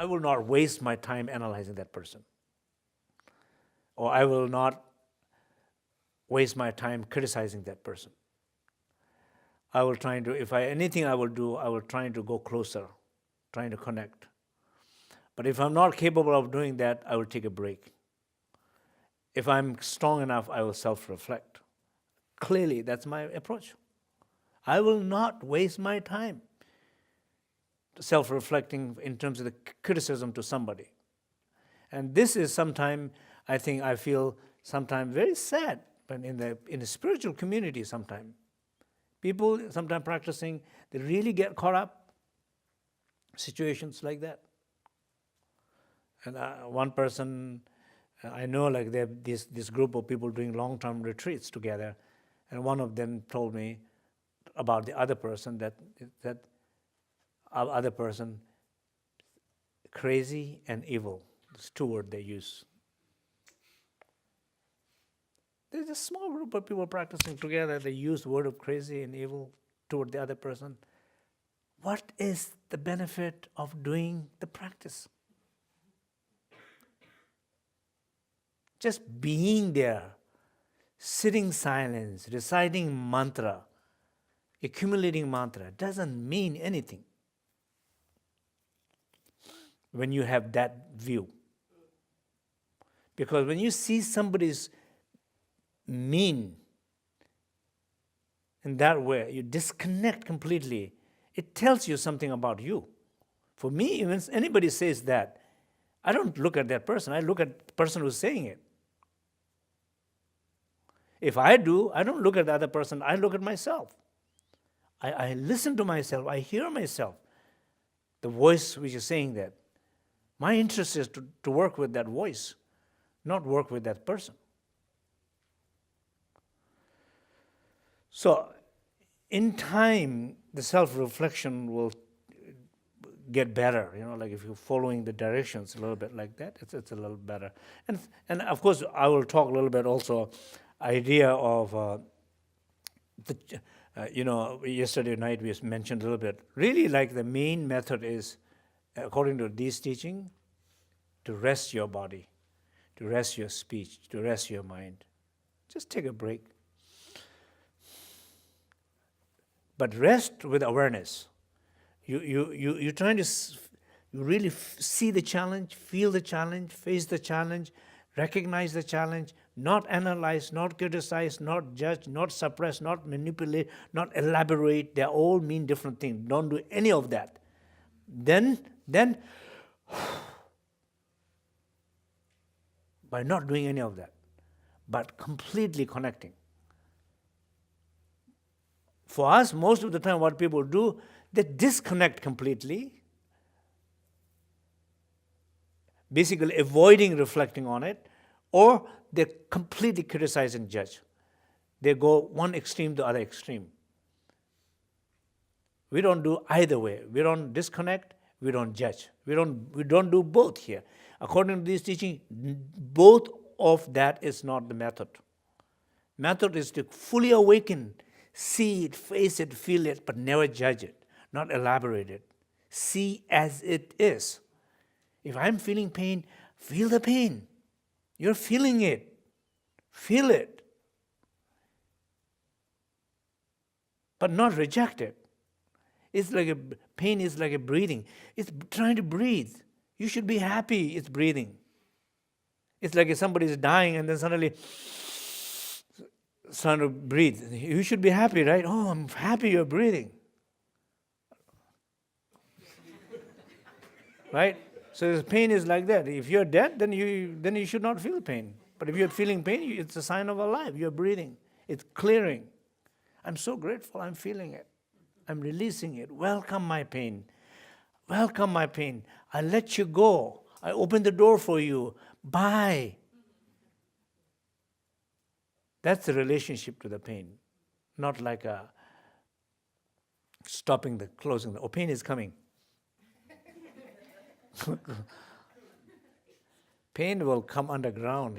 I will not waste my time analyzing that person. Or I will not waste my time criticizing that person. I will try to, anything I will do, I will try to go closer, trying to connect. But if I'm not capable of doing that, I will take a break. If I'm strong enough, I will self-reflect. Clearly, that's my approach. I will not waste my time self-reflecting in terms of the criticism to somebody. And this is sometimes, I feel sometimes very sad, but in the spiritual community sometimes. People sometimes practicing, they really get caught up in situations like that. And one person, I know, like they have this group of people doing long-term retreats together, and one of them told me about the other person, that other person, crazy and evil. It's two words they use. There's a small group of people practicing together. They use the word of crazy and evil toward the other person. What is the benefit of doing the practice? Just being there, sitting silence, reciting mantra, accumulating mantra, doesn't mean anything when you have that view. Because when you see somebody's mean in that way, you disconnect completely. It tells you something about you. For me, when anybody says that, I don't look at that person. I look at the person who's saying it. If I do, I don't look at the other person. I look at myself. I listen to myself. I hear myself, the voice which is saying that. My interest is to work with that voice, not work with that person. So, in time, the self-reflection will get better. Like if you're following the directions a little bit like that, it's a little better. And of course, I will talk a little bit also idea of yesterday night we mentioned a little bit. Really, like the main method is, according to this teaching, to rest your body, to rest your speech, to rest your mind. Just take a break. But rest with awareness. You're trying to really see the challenge, feel the challenge, face the challenge, recognize the challenge, not analyze, not criticize, not judge, not suppress, not manipulate, not elaborate. They all mean different things. Don't do any of that. Then by not doing any of that, but completely connecting. For us, most of the time what people do, they disconnect completely, basically avoiding reflecting on it, or they completely criticize and judge. They go one extreme to the other extreme. We don't do either way. We don't disconnect, we don't judge. We don't do both here. According to this teaching, both of that is not the method. Method is to fully awaken, see it, face it, feel it, but never judge it, not elaborate it. See as it is. If I'm feeling pain, feel the pain. You're feeling it. Feel it. But not reject it. Pain is like a breathing. It's trying to breathe. You should be happy it's breathing. It's like if somebody is dying and then suddenly trying to breathe. You should be happy, right? Oh, I'm happy you're breathing. Right? So this pain is like that. If you're dead, then you should not feel pain. But if you're feeling pain, it's a sign of alive. You're breathing. It's clearing. I'm so grateful I'm feeling it. I'm releasing it. Welcome my pain. Welcome my pain. I let you go. I open the door for you. Bye. That's the relationship to the pain. Not like a closing. Oh, pain is coming. Pain will come underground,